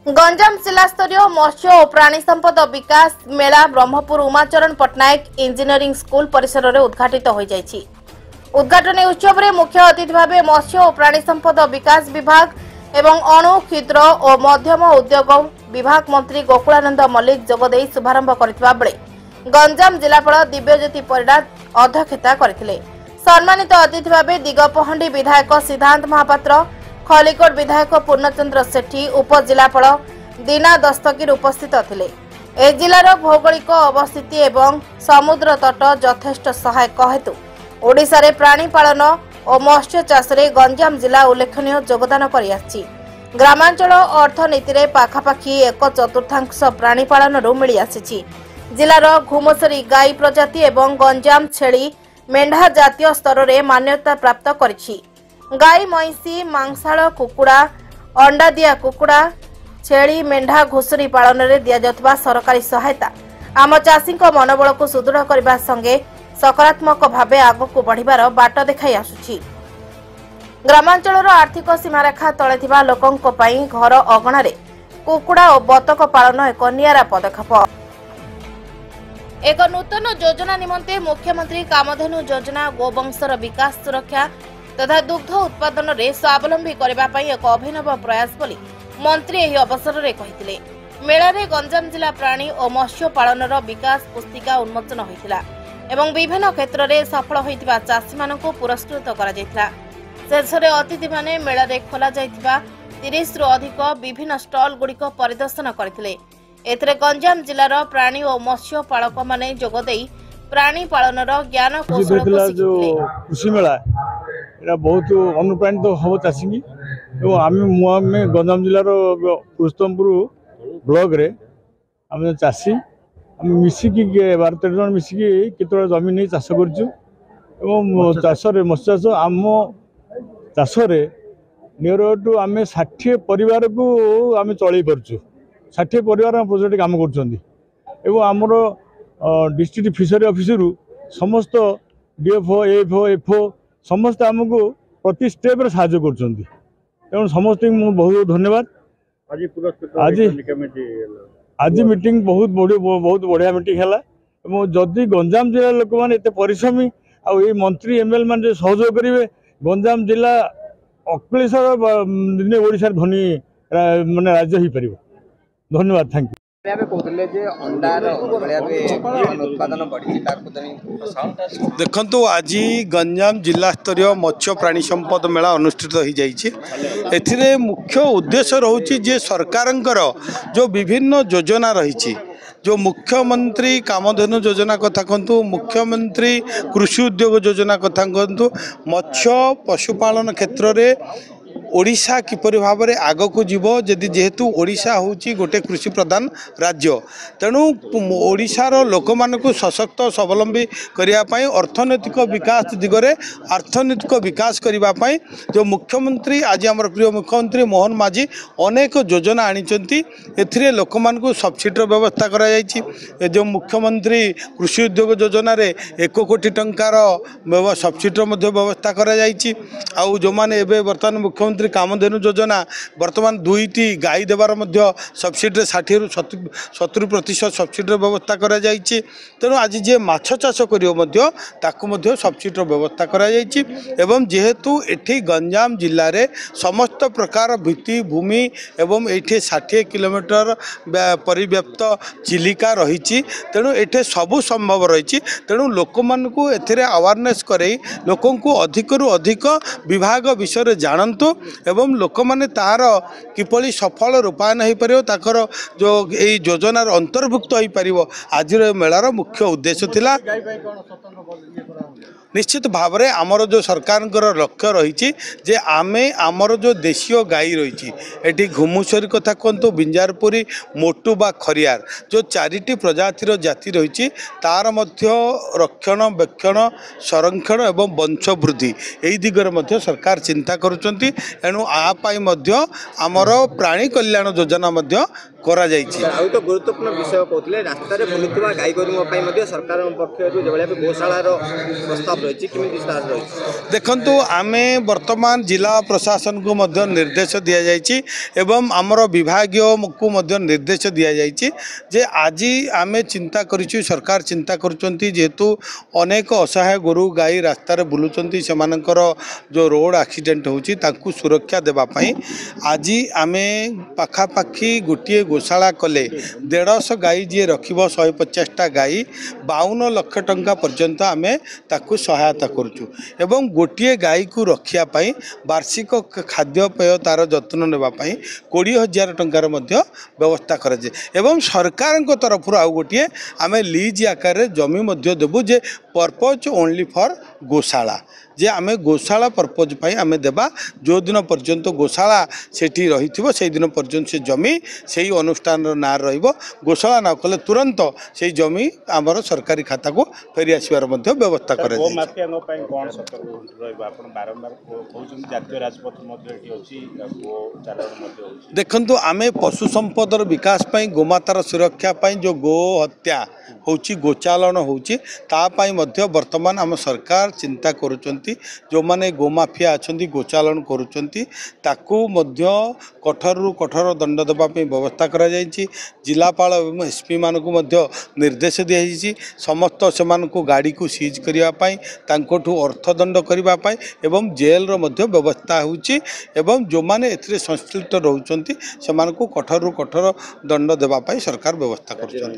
गंजाम जिला स्तरीय मत्स्य और प्राणी संपद विकास मेला ब्रह्मपुर उमाचरण पट्टनायक इंजीनियरिंग स्कूल परिसर में उद्घाटित हो जायछि। उद्घाटन उत्सव में मुख्य अतिथि भाव मत्स्य और प्राणी संपद विकास विभाग एवं अणु क्षुद्र और मध्यम उद्योग विभाग मंत्री गोकुलानंद मल्लिक जोगदे शुभारंभ करथिबा बेले गंजाम जिलापाल दिव्यज्योति परिडा अध्यक्षता करथिले। सम्मानित अतिथि भाव दिगपहंडी विधायक सिद्धांत महापात्र, खलिकोट विधायक पूर्णचंद्र सेठी, उपजिलापाल दीना दस्तगीर उपस्थित थिले। ए जिलार भौगोलिक अवस्थिति एवं समुद्र तट यथेष्ट सहायक हेतु ओडिशा रे प्राणी पालन और मत्स्य चाष रे गंजाम जिला उल्लेखनीय योगदान करि आछि। ग्रामांचल अर्थनीति रे पाखापाखि 1/4 प्राणी पालन रु मिली आछि। जिलार घुमसरी गाई प्रजाति एवं गंजाम छेली मेंढा जातीय स्तर रे मान्यता प्राप्त करिछि। गाई महिषी मांसाल कुकुड़ा अंडा दिया कुकुड़ा छेली मेंढा घुसुरी पालन रे दिया जातबा सरकारी सहायता आम चाषी मनोबल को सुदृढ़ करने संगे सकारात्मक भाव आगक बढ़िबार बाट देखाई आसुछि। ग्रामांचल आर्थिक सीमारेखा तले थिबा लोकंक पई घर अगणा रे कुकुड़ा और बतक पालन एक नियारा पदक्षेप। एक नूतन योजना निमंते मुख्यमंत्री कामधेनु योजना गोवंशर विकास सुरक्षा तथा दुग्ध उत्पादन रे स्वावलंबी करबा पई एक अभिनव प्रयास बोली मंत्री एही अवसर रे कहिथिले। मेला रे गंजाम जिला प्राणी और मत्स्य पालनर विकास पुस्तिका उन्मोचन होइतिला एवं विभिन्न क्षेत्र में सफल होइतिबा चाषी मानकु पुरस्कृत करा जायतिला। शेषरे अतिथि माने मेला रे खोला जायतिबा 30 रु अधिक विभिन्न स्टॉल गुड़िक परिदर्शन करथिले। एथरे गंजाम जिलार प्राणी और मत्स्य पालक माने जोगदेई प्राणी पालनर ज्ञान कौशल को शिखिले। कृषि मेला एटा बहुत अनुप्राणित हम चाषी आम गंजाम जिलार पुरुषोत्तमपुर ब्लॉक रे आम चाषी मिसिकी 12-13 जन मिसिकी केतोला जमीन नहीं चाष कर चाष मत्स्य चाष आम चाष नियर टू आम 60 परिवार को आम चल पार्छु। 60 परिवार प्रोजेक्ट काम कर आमर डिस्ट्रिक्ट फिशरी ऑफिसर समस्त डीएफओ एएफओ एफओ समस्त आमको प्रति स्टेप रे साहाय्य करछंती। तेणु समस्त बहुत बहुत धन्यवाद। आज मीटिंग बहुत बढ़िया मीटिंग है। जदि गंजाम जिला लोक मैंने एत परिश्रमी आई मंत्री एमएल मान सहयोग करेंगे गंजाम जिला अखिलेश्वर दिने ओडिशा धनी माने राज्य हो पार। धन्यवाद। Thank you. देखंतु आज गंजाम जिला स्तरीय मत्स्य प्राणी संपद मेला अनुष्ठित हो जाइए। मुख्य उद्देश्य रोचे जे सरकारंकर जो विभिन्न योजना रही जो मुख्यमंत्री कामधेनु योजना कथा कहतु, मुख्यमंत्री कृषि उद्योग योजना कथा कहतु, मत्स्य पशुपालन क्षेत्र में ओडिशा किपरि भाव में आग को जीव जदि जेहेतु ओडिशा होची गोटे कृषि प्रधान राज्य तेणु ओडिशार लोक मानकु सशक्त स्वावलंबी करने अर्थनैतिक विकास दिगरे अर्थनैतिक विकास करने जो मुख्यमंत्री आज आम प्रिय मुख्यमंत्री मोहन माझी अनेक योजना आनिचंती। एथिरे लोक मानकु सब्सिडीर व्यवस्था करा जायछि। जो मुख्यमंत्री कृषि उद्योग योजना रे 1 कोटी टंकार सब्सिडीर मध्य व्यवस्था करा जायछि। आउ जो माने एबे वर्तमान मुख्यमंत्री कामधेनु योजना वर्तमान 2टी गाई देवार सब्सिडी 60 रु 70% सब्सिडी व्यवस्था करा जायछि। तेणु आज जे माछ चाष करियो सब्सिडी व्यवस्था करा जायछि। एवं जेहेतु एठी गंजाम जिल्ला रे समस्त प्रकार भित्ति भूमि एवं एठी 60 किलोमीटर परिव्याप्त चिलिका रही तेणु एठे सबु संभव रही। तेणु लोक मानकु एथिरे अवेयरनेस करे लोकों को अधिक रु अधिक विभाग विषय जानतु एवं लोक माने तार किपरि सफल रूपायन हो पार ताकर जो यही योजनार अंतर्भुक्त हो पार आज मेलार मुख्य उद्देश्य थिला। निश्चित भाव में आमर जो सरकार लक्ष्य रही जे आमे आमर जो देशीय गाई रही एटी घुमुसरी कथा कहतु, बिंजारपुरी, मोटू बा खरियार जो 4टी प्रजातिर जाति रही तार मध्य रक्षण बेक्षण संरक्षण एवं वंश वृद्धि यही दिगरे मध्य सरकार चिंता करुचंती। एणु आमर प्राणी कल्याण योजना करा जाइछि। ଆଉ ତ ଗୁରୁତ୍ୱପୂର୍ଣ୍ଣ ବିଷୟ କହୁଥିଲେ ରାସ୍ତାରେ ବୁଲୁଥିବା ଗାଈ ଗୋରୁଙ୍କ ପାଇଁ ମଧ୍ୟ ସରକାରଙ୍କ ପକ୍ଷରୁ ଯେଭଳି ଭାବେ ଗୋଶାଳାର ପ୍ରସ୍ତାବ ରହିଛି କେମିତି ତାର ରହିଛି? देखंतु आमे वर्तमान जिला प्रशासन को मध्य निर्देश दिया जाइछि एवं आमर विभागीय को मध्य निर्देश दिया जाइछि जे आज आमे चिंता करिछु सरकार चिंता करुचंती जेहेतु अनेक असहाय गोरु गाई रास्तार बुलुचंती सेमानकर जो रोड एक्सीडेंट होछि ताकू सुरक्षा देबा पई आज आमे पाखापाखि गोटे गोशाला कले 150 गाई जी रखिबो 150टा गाई 52 लाख टंका पर्यंत आमे ताकू सहायता करूछु एवं गोटे गाई को रखिया पाई वार्षिक खाद्यपेय तार जत्न नेबा पाई 20,000 टंकार मध्य व्यवस्था कराए एवं सरकार तरफ आउ गोटे आमे लीज आकार जमी मध्य देबु जे पर्पज ओनली फॉर गोशाला जे आमे गोशाला पर्पज पाई आमे देबा जो दिन पर्यंत गोशाला सेठी रहिथिबो सेही दिन पर्यंत से जमी सेही अनुष्ठान ना रहिबो गोशाला ना कले तुरंत सेही जमी आमर सरकारी खाता को फेरी आसीबार मध्य व्यवस्था करे गो माफिया नो पई कोन सतर्क रहबा आपण बारंबार कहउछन जातीय राजपथ मध्य एठी होची गो चालन मध्य होची देखंतु आमे पशु संपदर विकास पई गोमातार सुरक्षा पई जो गो हत्या होची गोचालन होची ता पई मध्य वर्तमान आम सरकार चिंता करूचंती जो माने गोमाफिया अछंती गोचालन करूचंती ताकू मध्य कठोर कठोर दंड देबा पई व्यवस्था करा जायछि जिलापाल एवं एसपी मानकु मध्य निर्देश दिया जायछि समस्त सेमान को गाड़ी को सीज करिया पई तांकोठु अर्थदंड करिबा पई एवं जेल रो मध्य व्यवस्था होछि एवं जो माने एथिरे संश्लिष्ट रहउचंती सेमान को कठोर कठोर दंड देबा पई सरकार व्यवस्था करछंती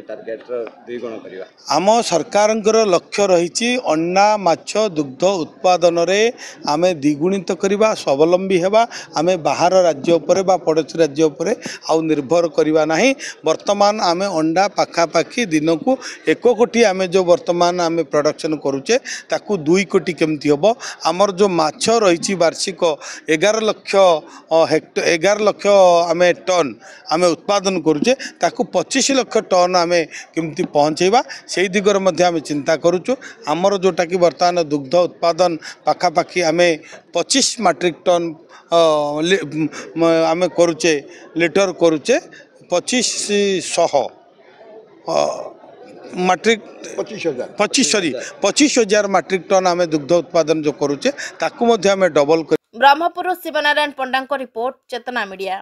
टार्गेट 2 गुण करिवा आम सरकारंकर लक्ष्य रही अंडा माछ दुग्ध उत्पादन रे आमे द्विगुणित करवा स्वावलंबी हेबा आमे बाहर राज्य उपरे बा पड़ोसी राज्य उपरे आउ निर्भर करवा नहीं वर्तमान आमे अंडा पाखापाखि दिन को 1 कोटी आमे जो वर्तमान आमे प्रोडक्शन करूचे ताकू 2 कोटी केमती होबो आमर जो माछ रही वार्षिक 11 लाख हेक्टर 11 लाख आमे टन आमे उत्पादन करूचे ताकू 25 लाख टन आमे केमती पहुँचेबा से दिगरे मध्य आमे चिंता करूचु आमर जोटा कि वर्तमान दुग्ध उत्पादन पाखापाखि आमे 25 मैट्रिक टन आमे करूचे लीटर करूचे 2500 मैट्रिक 25,000 मैट्रिक टन आमे दुग्ध उत्पादन जो करूचे ताकू मध्य आमे डबल ब्रह्मपुर शिवनारायण पंडा रिपोर्ट चेतना मीडिया।